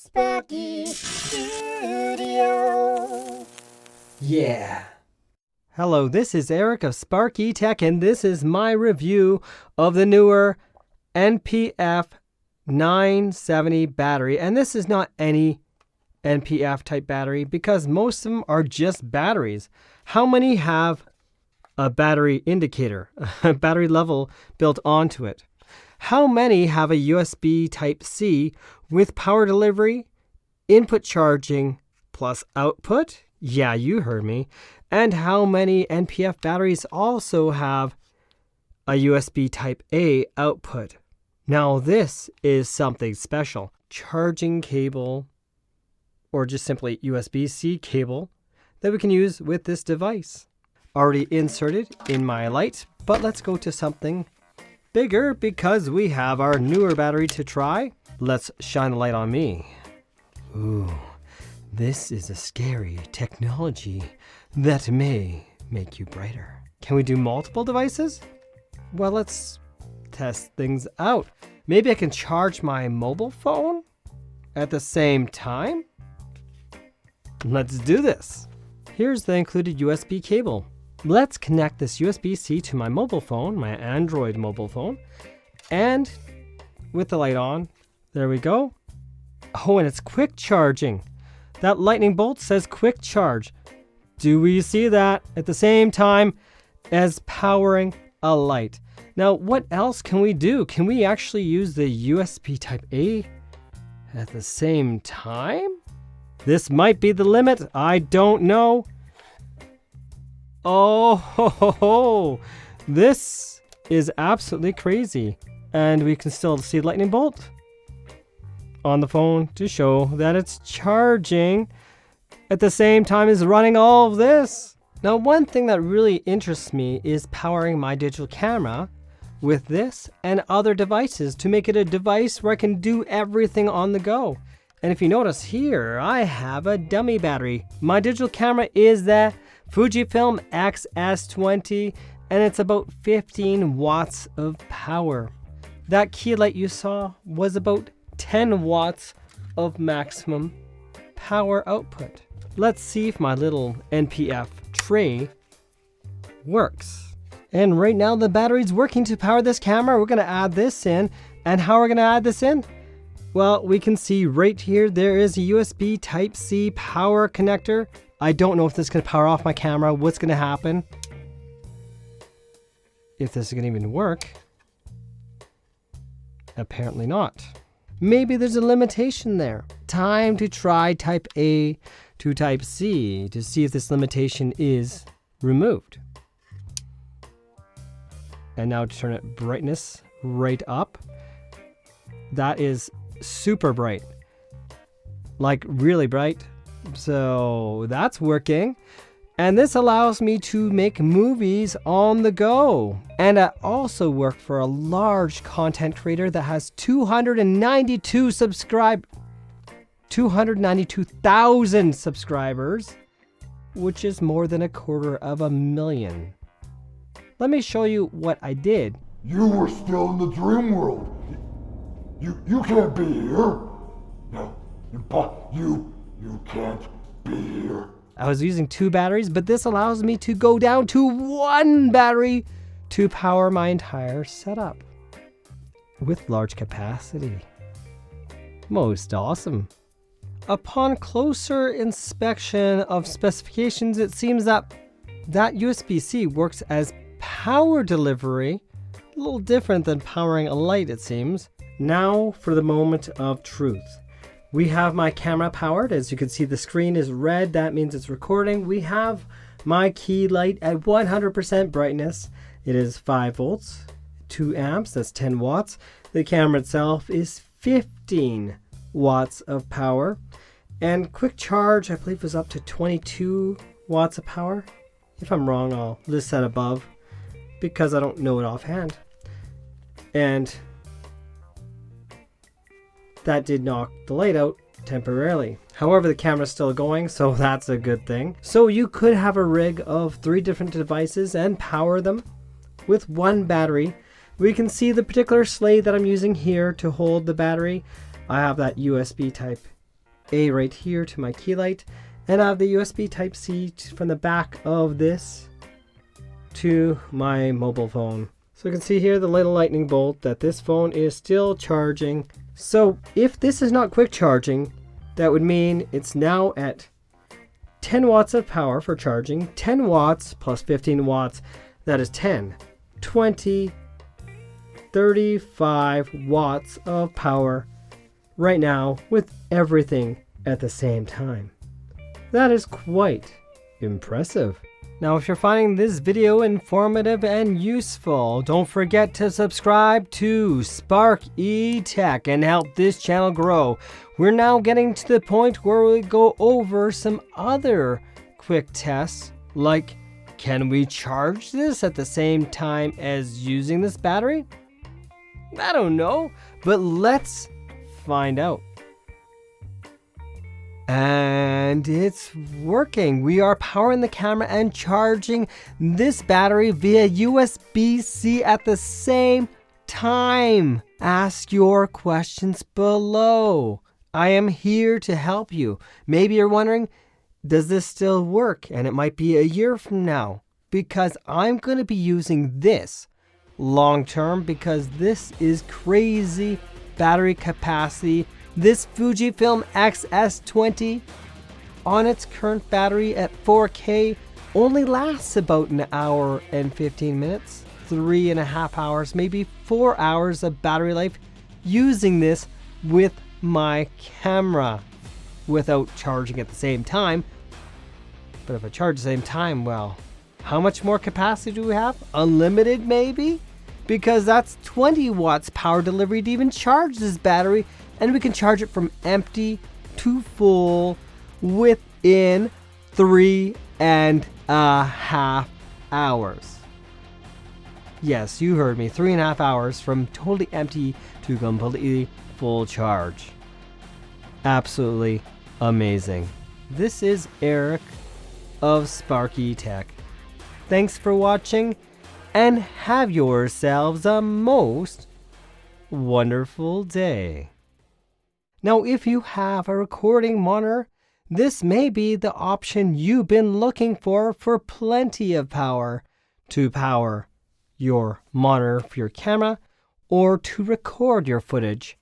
Sparky Studio. Yeah. Hello, this is Eric of Sparky Tech, and this is my review of the newer NP-F970 battery. And this is not any NP-F type battery because most of them are just batteries. How many have a battery indicator, a battery level built onto it? How many have a USB Type-C with power delivery, input charging, plus output? Yeah, you heard me. And how many NP-F batteries also have a USB Type-A output? Now this is something special. Charging cable, or just simply USB-C cable, that we can use with this device. Already inserted in my light, but let's go to something bigger because we have our newer battery to try. Let's shine the light on me. Ooh, this is a scary technology that may make you brighter. Can we do multiple devices? Well, let's test things out. Maybe I can charge my mobile phone at the same time? Let's do this. Here's the included USB cable. Let's connect this USB-C to my mobile phone, my Android mobile phone, and with the light on, there we go. Oh, and it's quick charging. That lightning bolt says quick charge. Do we see that at the same time as powering a light? Now, what else can we do? Can we actually use the USB Type-A at the same time? This might be the limit. I don't know. Oh, ho, ho, ho. This is absolutely crazy. And we can still see the lightning bolt on the phone to show that it's charging at the same time as running all of this. Now, one thing that really interests me is powering my digital camera with this and other devices to make it a device where I can do everything on the go. And if you notice here, I have a dummy battery. My digital camera is the Fujifilm X-S20, and it's about 15 watts of power. That key light you saw was about 10 watts of maximum power output. Let's see if my little NP-F tray works. And right now the battery's working to power this camera. We're gonna add this in. And how are we gonna add this in? Well, we can see right here, there is a USB Type-C power connector. I don't know if this is going to power off my camera. What's going to happen? If this is going to even work. Apparently not. Maybe there's a limitation there. Time to try Type-A to Type-C to see if this limitation is removed. And now to turn it brightness right up. That is super bright. Like really bright. So that's working. And this allows me to make movies on the go. And I also work for a large content creator that has 292,000 subscribers, which is more than 250,000. Let me show you what I did. You were still in the dream world. You can't be here. No, you can't be here. I was using 2 batteries, but this allows me to go down to 1 battery to power my entire setup with large capacity. Most awesome. Upon closer inspection of specifications, it seems that USB-C works as power delivery, a little different than powering a light, it seems. Now for the moment of truth. We have my camera powered. As you can see, the screen is red. That means it's recording. We have my key light at 100% brightness. It is 5 volts, 2 amps, that's 10 watts. The camera itself is 15 watts of power. And quick charge, I believe, was up to 22 watts of power. If I'm wrong, I'll list that above because I don't know it offhand. And that did knock the light out temporarily. However, the camera's still going, so that's a good thing. So you could have a rig of 3 different devices and power them with 1 battery. We can see the particular sleeve that I'm using here to hold the battery. I have that USB type A right here to my key light, and I have the USB Type-C from the back of this to my mobile phone. So you can see here the little lightning bolt that this phone is still charging. So if this is not quick charging, that would mean it's now at 10 watts of power for charging. 10 watts plus 15 watts, that is 10, 20, 35 watts of power right now with everything at the same time. That is quite impressive. Now, if you're finding this video informative and useful, don't forget to subscribe to Spark E-Tech and help this channel grow. We're now getting to the point where we go over some other quick tests, like can we charge this at the same time as using this battery? I don't know, but let's find out. And it's working. We are powering the camera and charging this battery via USB-C at the same time. Ask your questions below. I am here to help you. Maybe you're wondering, does this still work? And it might be a year from now, because I'm going to be using this long term, because this is crazy battery capacity. This Fujifilm X-S20 on its current battery at 4K only lasts about an hour and 15 minutes, 3.5 hours, maybe 4 hours of battery life using this with my camera without charging at the same time. But if I charge at the same time, well, how much more capacity do we have? Unlimited maybe? Because that's 20 watts power delivery to even charge this battery, and we can charge it from empty to full within 3.5 hours. Yes, you heard me, 3.5 hours from totally empty to completely full charge. Absolutely amazing. This is Eric of Spark E-Tech. Thanks for watching, and have yourselves a most wonderful day. Now, if you have a recording monitor, this may be the option you've been looking for plenty of power to power your monitor for your camera or to record your footage